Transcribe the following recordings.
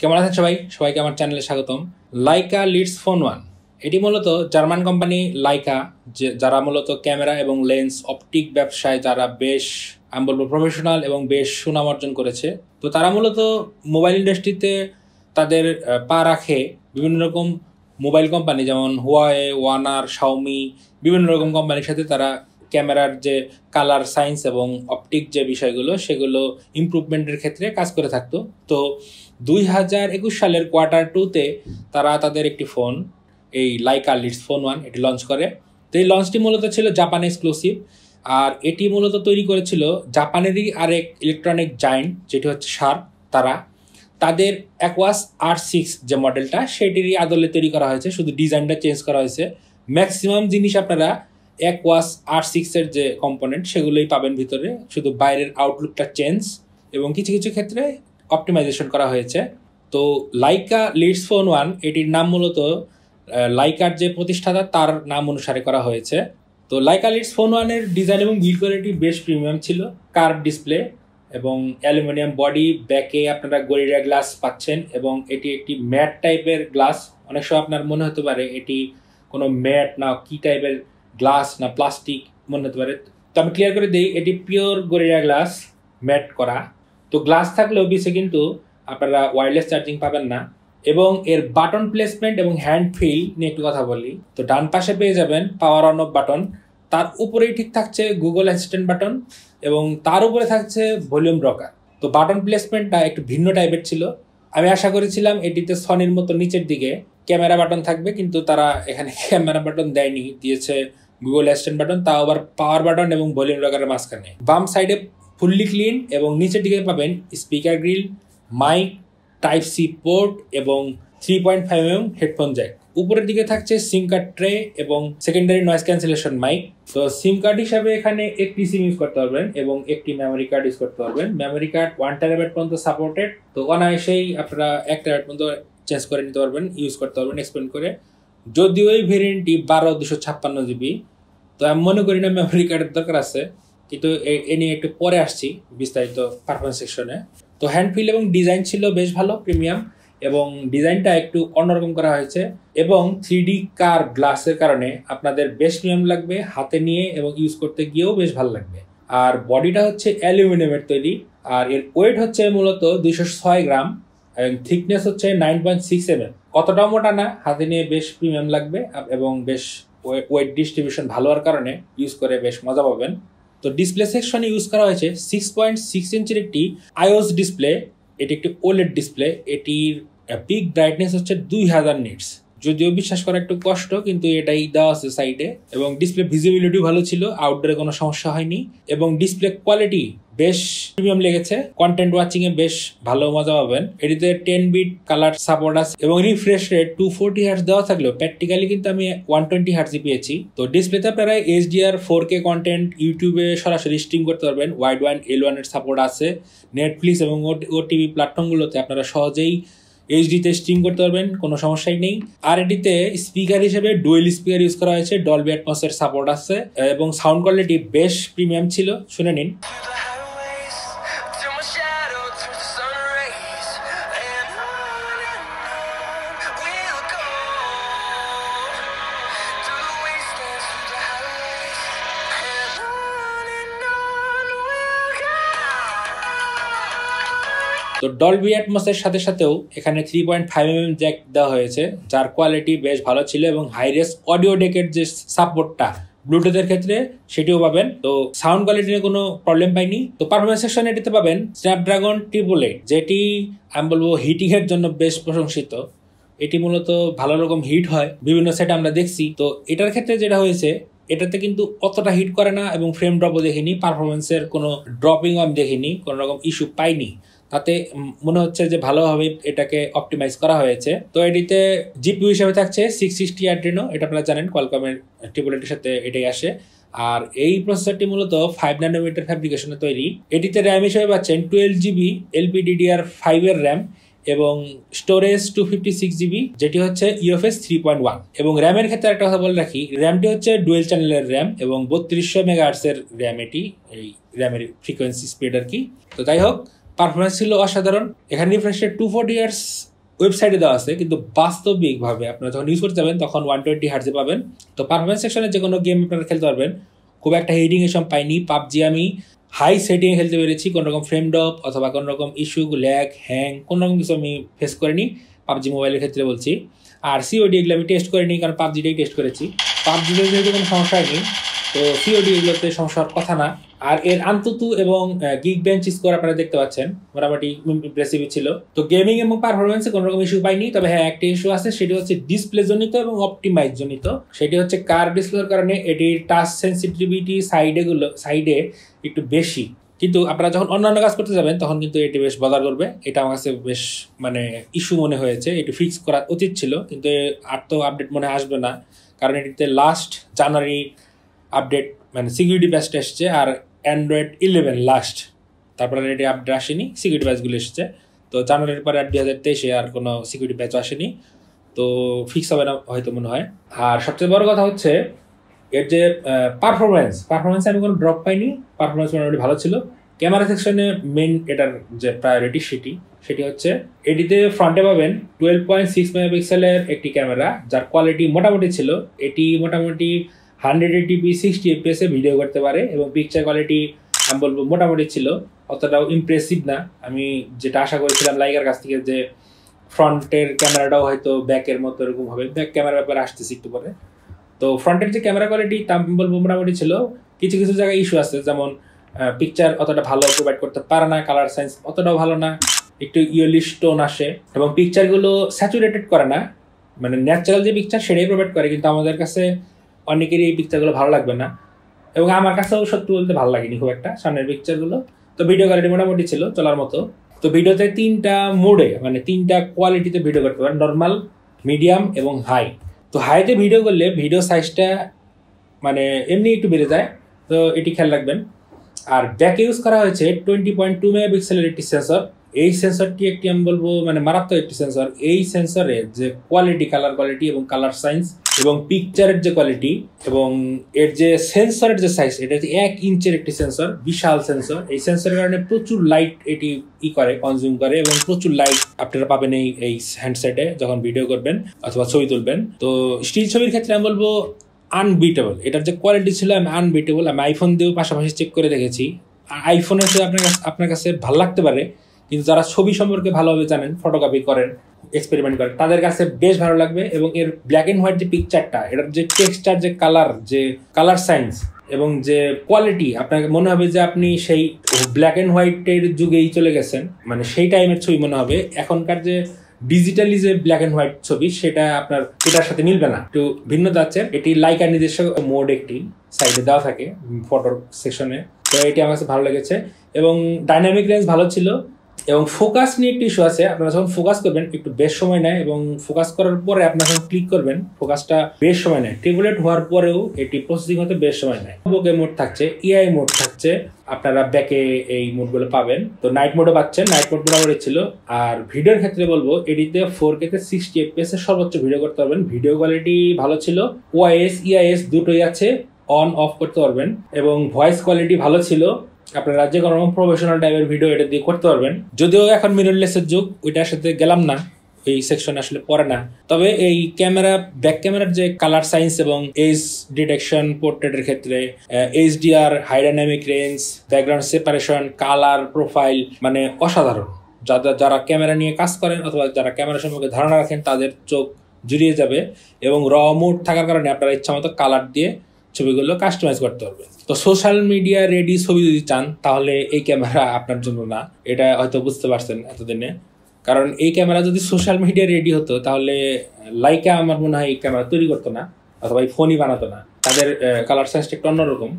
কেমন আছেন সবাই? সবাইকে আমার চ্যানেলে স্বাগতম। লাইকা লিটস ফোন 1 এটি মূলত জার্মান কোম্পানি লাইকা, যারা মূলত ক্যামেরা এবং লেন্স অপটিক ব্যবসায় যারা বেশ আমি বলবো প্রফেশনাল এবং বেশ সুনাম অর্জন করেছে। তো তারা মূলত মোবাইল ইন্ডাস্ট্রিতে তাদের পা রাখে বিভিন্ন রকম মোবাইল কোম্পানি যেমন হুয়াওয়ে, ওয়ানার, শাওমি, বিভিন্ন রকম কোম্পানির সাথে তারা ক্যামেরার যে কালার সায়েন্স এবং অপটিক যে বিষয়গুলো সেগুলো ইমপ্রুভমেন্টের ক্ষেত্রে কাজ করে থাকতো। তো 2021 সালের Q2-তে তারা তাদের একটি ফোন, এই লাইকা লিটস ফোন 1 এটি লঞ্চ করে। তো এই লঞ্চটি মূলত ছিল জাপান এক্সক্লুসিভ, আর এটি মূলত তৈরি করেছিল জাপানেরই আরেক ইলেকট্রনিক জায়েন্ট যেটি হচ্ছে শার্প। তাদের অ্যাকোয়াস R6 যে মডেলটা সেটিরই আদলে তৈরি করা হয়েছে, শুধু ডিজাইনটা চেঞ্জ করা হয়েছে। ম্যাক্সিমাম জিনিস আপনারা অ্যাকোয়াস R6 এর যে কম্পোনেন্ট সেগুলোই পাবেন ভিতরে, শুধু বাইরের আউটলুকটা চেঞ্জ এবং কিছু কিছু ক্ষেত্রে অপটিমাইজেশন করা হয়েছে। তো লাইকা লিটস ফোন 1 এটির নাম মূলত লাইকার যে প্রতিষ্ঠাতা তার নাম অনুসারে করা হয়েছে। তো লাইকা লিটস ফোন 1 এর ডিজাইন এবং বিল্ড কোয়ালিটি বেশ প্রিমিয়াম ছিল। কার্ভ ডিসপ্লে এবং অ্যালুমিনিয়াম বডি, ব্যাকে আপনারা গরিলা গ্লাস পাচ্ছেন এবং এটি একটি ম্যাট টাইপের গ্লাস। অনেক সময় আপনার মনে হতে পারে এটি কোনো ম্যাট না কি টাইপের গ্লাস না প্লাস্টিক মনে হতে পারে, তো আমি ক্লিয়ার করে দিই এটি পিওর গরিলা গ্লাস ম্যাট করা। তো গ্লাস থাকলেও পিছে কিন্তু আপনারা ওয়্যারলেস চার্জিং পাবেন না। এবং এর বাটন প্লেসমেন্ট এবং হ্যান্ড ফিল নিয়ে একটু কথা বলি। তো ডান পাশে পেয়ে যাবেন পাওয়ার অন অফ বাটন, তার উপরেই ঠিক থাকছে গুগল অ্যাসিস্ট্যান্ট বাটন এবং তার উপরে থাকছে ভলিউম রকার। তো বাটন প্লেসমেন্টটা একটু ভিন্ন টাইপের ছিল। আমি আশা করেছিলাম এটিতে সনির মতো নিচের দিকে ক্যামেরা বাটন থাকবে, কিন্তু তারা এখানে ক্যামেরা বাটন দেয়নি, দিয়েছে গুগল অ্যাসিস্ট্যান্ট বাটন, তাও আবার পাওয়ার বাটন এবং ভলিউম রকারের মাঝখানে। বাম সাইডে ফুললি ক্লিন এবং নিচের দিকে পাবেন speaker grill, mic, type C port এবং 3.5mm হেডফোন জ্যাক। উপরের দিকে থাকছে সিম কার্ড ট্রে এবং সেকেন্ডারি নয়েজ ক্যান্সেলেশন মাইক। তো সিম কার্ড হিসাবে এখানে একটি সিম ইউজ করতে পারবেন এবং একটি মেমোরি কার্ড ইউজ করতে পারবেন। মেমোরি কার্ড 1TB পর্যন্ত সাপোর্টেড, তো অনায়াসেই আপনারা 1TB পর্যন্ত চেঞ্জ করে নিতে পারবেন, ইউজ করতে পারবেন এক্সপেন্ড করে। যদিও এই ভেরিয়েন্টটি 12/256GB, তো আমি মনে করি না মেমোরি কার্ডের দরকার আছে, কিন্তু এ নিয়ে একটু পরে আসছি বিস্তারিত পারফরমেন্স সেকশনে। তো হ্যান্ড ফিল এবং ডিজাইন ছিল বেশ ভালো, প্রিমিয়াম, এবং ডিজাইনটা একটু অন্যরকম করা হয়েছে এবং 3D কার গ্লাসের কারণে আপনাদের বেশ প্রিমিয়াম লাগবে হাতে নিয়ে এবং ইউজ করতে গিয়েও বেশ ভালো লাগবে। আর বডিটা হচ্ছে অ্যালুমিনিয়ামের তৈরি, আর এর ওয়েট হচ্ছে মূলত 206 গ্রাম এবং থিকনেস হচ্ছে 9.6mm। কতটা মোটা না, হাতে নিয়ে বেশ প্রিমিয়াম লাগবে এবং বেশ ওয়েট ডিস্ট্রিবিউশন ভালো হওয়ার কারণে ইউজ করে বেশ মজা পাবেন। তো ডিসপ্লে সেকশনে ইউজ করা হয়েছে 6.6 ইঞ্চির একটি আইওএস ডিসপ্লে। এটি একটি ওলেড ডিসপ্লে, এটির পিক ব্রাইটনেস হচ্ছে 2000 নিটস। যদিও বিশ্বাস করা একটু কষ্ট, কিন্তু এটাই দেওয়া আছে সাইডে। এবং ডিসপ্লে ভিজিবিলিটি ভালো ছিল, আউটডোরে কোনো সমস্যা হয়নি এবং ডিসপ্লে কোয়ালিটি বেশ প্রিমিয়াম লেগেছে। কন্টেন্ট ওয়াচিং এ বেশ ভালো মজা পাবেন। এটিতে 10 বিট কালার সাপোর্ট আছে এবং রিফ্রেশ রেট 240 হার্টজ দেওয়া থাকলেও প্র্যাকটিক্যালি কিন্তু আমি 120 হার্টজ পেয়েছি। তো ডিসপ্লেতে আপনারা HDR 4K কন্টেন্ট ইউটিউবে সরাসরি স্ট্রিম করতে পারবেন। ওয়াইড ওয়ান L1 এর সাপোর্ট আছে। নেটফ্লিক্স এবং OTV প্ল্যাটফর্মগুলোতে আপনারা সহজেই HD-তে স্ট্রিম করতে পারবেন, কোনো সমস্যাই নেই। আর এটিতে স্পিকার হিসেবে ডুয়েল স্পিকার ইউজ করা হয়েছে, ডলবি অ্যাটমস এর সাপোর্ট আছে এবং সাউন্ড কোয়ালিটি বেশ প্রিমিয়াম ছিল। শুনে নিন। তো ডলবি অ্যাটমস এর সাথে সাথেও এখানে 3.5mm জ্যাক দেওয়া হয়েছে, যার কোয়ালিটি বেশ ভালো ছিল এবং হাই রেস অডিও ডেকের যে সাপোর্টটা ব্লুটুথের ক্ষেত্রে সেটিও পাবেন। তো সাউন্ড কোয়ালিটি নিয়ে কোনো প্রবলেম পাইনি। তো পারফরমেন্স সেকশনে এটিতে পাবেন স্ন্যাপড্রাগন 888, যেটি আমি বলবো হিটিং এর জন্য বেশ প্রশংসিত। এটি মূলত ভালো রকম হিট হয়, বিভিন্ন সেটে আমরা দেখছি। তো এটার ক্ষেত্রে যেটা হয়েছে, এটাতে কিন্তু অতটা হিট করে না এবং ফ্রেম ড্রপও দেখিনি, পারফরমেন্সের কোনো ড্রপিং আমি দেখিনি, কোনো রকম ইস্যু পাইনি। তাতে মনে হচ্ছে যে ভালোভাবে এটাকে অপটিমাইজ করা হয়েছে। তো এটিতে জিপিইউ হিসেবে থাকছে 660 অ্যাড্রিনো, এটা আপনারা জানেন কোয়ালকমের ট্রিপলেটের সাথে এটাই আসে। আর এই প্রসেসরটি মূলত 5nm ফ্যাব্রিকেশনে তৈরি। এটিতে র্যাম হিসেবে পাচ্ছেন 12GB LPDDR5 এর র্যাম এবং স্টোরেজ 256GB, যেটি হচ্ছে UFS 3.1। এবং র্যামের ক্ষেত্রে একটা কথা বলে রাখি, র্যামটি হচ্ছে ডুয়েল চ্যানেলের র্যাম এবং 3200 MHz এর র্যাম। এটি এই র্যামের ফ্রিকোয়েন্সি স্পিড আর কি। তো যাই হোক, পারফরমেন্স ছিল অসাধারণ। এখানে রিফ্রেশ রেট 240 Hz ওয়েবসাইটে দেওয়া আছে, কিন্তু বাস্তবিকভাবে আপনারা যখন ইউজ করতে যাবেন তখন 120 হার্টজে পাবেন। তো পারফরমেন্স সেকশনে যে কোনো গেম আপনারা খেলতে পারবেন, খুব একটা হেডিং এসব পাইনি। পাবজি আমি হাই সেটিংয়ে খেলতে পেরেছি, কোনো রকম ফ্রেম ড্রপ অথবা কোনো রকম ইস্যু, ল্যাগ, হ্যাং কোনো রকম কিছু আমি ফেস করিনি পাবজি মোবাইলের ক্ষেত্রে বলছি। আর সিওডি এগুলো আমি টেস্ট করিনি, কারণ পাবজিটাই টেস্ট করেছি। পাবজিতে যেহেতু কোনো সমস্যা হয়নি, তো সিওডি এগুলোতে সমস্যা হওয়ার কথা না। আর এর আন্ততু এবং গিগ বেঞ্চ স্কোর আপনারা দেখতে পাচ্ছেন মোটামুটি ইমপ্রেসিভ ছিল। তো গেমিং এবং পারফরমেন্সে কোনো রকম ইস্যু পাইনি, তবে হ্যাঁ একটা ইস্যু আছে, সেটি হচ্ছে ডিসপ্লে জনিত এবং অপটিমাইজ জনিত। সেটি হচ্ছে কার ডিসপ্লের কারণে এটির টাচ সেন্সিটিভিটি সাইডে একটু বেশি, কিন্তু আপনারা যখন অন্যান্য কাজ করতে যাবেন তখন কিন্তু এটি বেশ বদার করবে। এটা আমার কাছে বেশ মানে ইস্যু মনে হয়েছে, এটি ফিক্স করা উচিত ছিল, কিন্তু আর তো আপডেট মনে আসবে না, কারণ এটিতে লাস্ট জানুয়ারি আপডেট মানে সিকিউরিটি প্যাচটা এসেছে, আর অ্যান্ড্রয়েড 11 লাস্ট, তারপরে এটি আপডেট আসেনি, সিকিউরিটি প্যাচগুলো এসেছে। তো জানুয়ারির পরে আর 2023 আর কোনো সিকিউরিটি প্যাচও আসেনি, তো ফিক্স হবে না হয়তো মনে হয়। আর সবচেয়ে বড় কথা হচ্ছে এর যে পারফরমেন্সে আমি কোনো ড্রপ পাইনি, পারফরমেন্স মোটামুটি ভালো ছিল। ক্যামেরা সেকশনে মেন এটার যে প্রায়োরিটি সেটি হচ্ছে এটিতে ফ্রন্টে পাবেন 12.6 মেগাপিক্সেলের একটি ক্যামেরা, যার কোয়ালিটি মোটামুটি ছিল। এটি মোটামুটি 180p 60 fps ভিডিও করতে পারে, এবং পিকচার কোয়ালিটি আমি বলবো মোটামুটি ছিল, অতটাও ইমপ্রেসিভ না। আমি যেটা আশা করেছিলাম লাইকার কাছ থেকে, যে ফ্রন্টের ক্যামেরাটাও হয়তো ব্যাকের মতো এরকম হবে, ব্যাক ক্যামেরার ব্যাপারে আসতেছি একটু পরে। তো ফ্রন্টের যে ক্যামেরা কোয়ালিটি তা আমি বলবো মোটামুটি ছিল। কিছু কিছু জায়গায় ইস্যু আছে, যেমন পিকচার অতটা ভালো প্রোভাইড করতে পারে না, কালার সাইন্স অতটাও ভালো না, একটু ইয়েলিশ টোন আসে, এবং পিকচারগুলো স্যাচুরেটেড করে না, মানে ন্যাচারাল যে পিকচার সেটাই প্রোভাইড করে, কিন্তু আমাদের কাছে অনেকেরই এই পিকচারগুলো ভালো লাগবে না, এবং আমার কাছেও সত্যি বলতে ভালো লাগেনি খুব একটা সামনের পিকচারগুলো। তো ভিডিও কোয়ালিটি মোটামুটি ছিল, চলার মতো। তো ভিডিওতে 3টা মোডে মানে 3টা কোয়ালিটিতে ভিডিও করতে পারেন, নর্মাল, মিডিয়াম এবং হাই। তো হাইতে ভিডিও করলে ভিডিও সাইজটা মানে এমনি একটু বেড়ে যায়, তো এটি খেয়াল রাখবেন। আর ব্যাকে ইউজ করা হয়েছে 20.2 মেগাপিক্সেলের একটি সেন্সর। এই সেন্সরটি একটি আমি বলবো মানে মারাত্মক একটি সেন্সর। এই সেন্সরের যে কোয়ালিটি, কালার কোয়ালিটি এবং কালার সাইন্স এবং পিকচারের যে কোয়ালিটি এবং এর যে সেন্সরের যে সাইজ, এটা হচ্ছে 1 ইঞ্চের একটি সেন্সর, বিশাল সেন্সর। এই সেন্সরের কারণে প্রচুর লাইট এটি কনজিউম করে, এবং প্রচুর লাইট আপনারা পাবেন এই হ্যান্ডসেটে যখন ভিডিও করবেন অথবা ছবি তুলবেন। তো স্টিল ছবির ক্ষেত্রে আমি বলবো আনবিটেবল, এটার যে কোয়ালিটি ছিল আমি আনবিটেবল। আমি আইফোন দিয়েও পাশাপাশি চেক করে দেখেছি। আইফোনের সাথে আপনার কাছে ভালো লাগতে পারে, কিন্তু যারা ছবি সম্পর্কে ভালোভাবে জানেন, ফটোগ্রাফি করেন, এক্সপেরিমেন্ট করেন, তাদের কাছে বেশ ভালো লাগবে। এবং এর ব্ল্যাক অ্যান্ড হোয়াইট যে পিকচারটা, এটার যে টেক্সচার, যে কালার সাইন্স এবং যে কোয়ালিটি, আপনাকে মনে হবে যে আপনি সেই ব্ল্যাক অ্যান্ড হোয়াইটের যুগেই চলে গেছেন, মানে সেই টাইমের ছবি মনে হবে। এখনকার যে ডিজিটালি যে ব্ল্যাক অ্যান্ড হোয়াইট ছবি, সেটা আপনার এটার সাথে মিলবে না, একটু ভিন্নতা আছে। এটি লাইকার নিজস্ব মোড একটি সাইডে দেওয়া থাকে ফটোর সেকশনে, তো এটি আমার কাছে ভালো লেগেছে। এবং ডাইনামিক রেঞ্জ ভালো ছিল, এবং ফোকাস নিয়ে একটু ইস্যু আছে। আপনারা যখন ফোকাস করবেন একটু বেশ সময় নেয়, এবং ফোকাস করার পরে আপনারা যখন ক্লিক করবেন ফোকাসটা বেশ সময় নেয়। ট্যাবলেট হওয়ার পরেও এটি প্রসেসিং হতে বেশ সময় নেয়। বোকে মোড থাকছে, ইআই মোড থাকছে, আপনারা ব্যাকে এই মোডগুলো পাবেন। তো নাইট মোডও পাচ্ছেন, নাইট মোড মোটামুটি ছিল। আর ভিডিওর ক্ষেত্রে বলবো এটিতে 4K তে 60 fps এর সর্বোচ্চ ভিডিও করতে পারবেন। ভিডিও কোয়ালিটি ভালো ছিল, ওআইএস ইআইএস দুটোই আছে, অন অফ করতে পারবেন, এবং ভয়েস কোয়ালিটি ভালো ছিল। আপনারা যে কোনো প্রফেশনাল টাইপের ভিডিও এটা দিয়ে করতে পারবেন। যদিও এখন মিররলেসের যুগ, ওইটার সাথে গেলাম না, এই সেকশন আসলে পড়ে না। তবে এই ব্যাক ক্যামেরার যে কালার সাইন্স এবং এজ ডিটেকশন, পোর্ট্রেটের ক্ষেত্রে HDR, high dynamic range, background separation, colour profile মানে অসাধারণ। যারা ক্যামেরা নিয়ে কাজ করেন অথবা যারা ক্যামেরা সম্পর্কে ধারণা রাখেন, তাদের চোখ জুড়িয়ে যাবে। এবং র মোড থাকার কারণে আপনারা ইচ্ছা মতো কালার দিয়ে ছবিগুলো কাস্টমাইজ করতে পারবে। তো সোশ্যাল মিডিয়া রেডি ছবি যদি চান, তাহলে এই ক্যামেরা আপনার জন্য না, এটা হয়তো বুঝতে পারছেন এতদিনে। কারণ এই ক্যামেরা যদি সোশ্যাল মিডিয়া রেডি হতো, তাহলে লাইকা আমার মনে হয় এই ক্যামেরা তৈরি করতো না, অথবা এই ফোনই বানাতো না। তাদের কালার সাইজটা একটু অন্যরকম,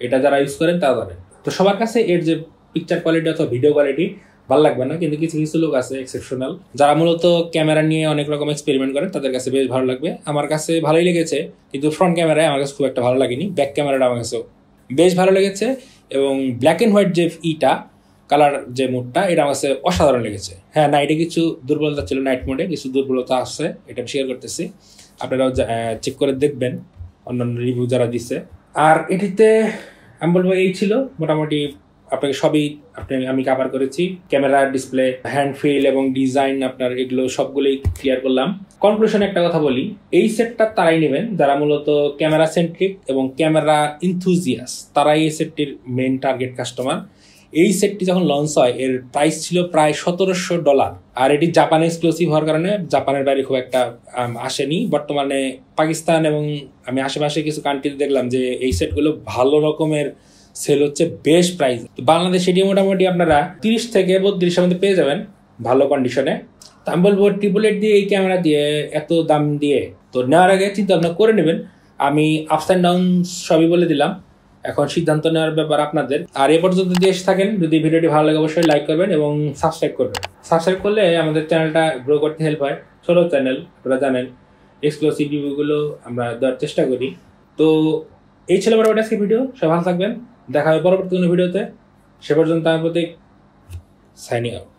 এটা যারা ইউজ করেন তারা জানেন। তো সবার কাছে এর যে পিকচার কোয়ালিটি অথবা ভিডিও কোয়ালিটি ভালো লাগবে না, কিন্তু কিছু কিছু লোক আছে এক্সেপশনাল, যারা মূলত ক্যামেরা নিয়ে অনেক রকম এক্সপেরিমেন্ট করেন, তাদের কাছে বেশ ভালো লাগবে। আমার কাছে ভালোই লেগেছে, কিন্তু ফ্রন্ট ক্যামেরায় আমার কাছে খুব একটা ভালো লাগেনি। ব্যাক ক্যামেরাটা আমার কাছে বেশ ভালো লেগেছে, এবং ব্ল্যাক অ্যান্ড হোয়াইট যে কালার যে মোডটা, এটা আমার কাছে অসাধারণ লেগেছে। হ্যাঁ, নাইটে কিছু দুর্বলতা ছিল, নাইট মোডে কিছু দুর্বলতা আসছে, এটা শেয়ার করতেছি, আপনারাও চেক করে দেখবেন অন্যান্য রিভিউ যারা দিচ্ছে। আর এটিতে আমি বলবো এই ছিল মোটামুটি আপনাকে সবই আমি কভার করেছি। ক্যামেরা, ডিসপ্লে, হ্যান্ড ফিল এবং ডিজাইন আপনার এগুলো সবগুলোই ক্লিয়ার করলাম। কনক্লুশনে একটা কথা বলি, এই সেটটা তারাই নেবেন যারা মূলত ক্যামেরা সেন্ট্রিক এবং ক্যামেরা ইনথুজিয়াস, তারাই এই সেটটির মেইন টার্গেট কাস্টমার। এই সেটটি যখন লঞ্চ হয় এর প্রাইস ছিল প্রায় $1700, আর এটি জাপানে এক্সক্লুসিভ হওয়ার কারণে জাপানের বাইরে খুব একটা আসেনি। বর্তমানে পাকিস্তান এবং আমি আশেপাশে কিছু কান্ট্রিতে দেখলাম যে এই সেটগুলো ভালো রকমের সেল হচ্ছে, বেশ প্রাইস। বাংলাদেশে এটি মোটামুটি আপনারা 30 থেকে 32 মধ্যে পেয়ে যাবেন ভালো কন্ডিশনে। তো আমি বলবো 888 দিয়ে এই ক্যামেরা দিয়ে এত দাম দিয়ে তো নেওয়ার আগে চিন্তা ভাবনা করে নেবেন। আমি আপস অ্যান্ড ডাউন সবই বলে দিলাম, এখন সিদ্ধান্ত নেওয়ার ব্যাপার আপনাদের। আর এ পর্যন্ত যদি এসে থাকেন, যদি ভিডিওটি ভালো লাগে অবশ্যই লাইক করবেন এবং সাবস্ক্রাইব করবেন। সাবস্ক্রাইব করলে আমাদের চ্যানেলটা গ্রো করতে হেল্প হয়। ছোটো চ্যানেল, আপনারা জানেন, এক্সক্লুসিভ রিভিউগুলো আমরা দেওয়ার চেষ্টা করি। তো এই ছিল বড় আজকে ভিডিও। সবাই ভালো থাকবেন, দেখা হবে পরবর্তী কোনো ভিডিওতে। সে পর্যন্ত আমার প্রতি সাইনিং আউট।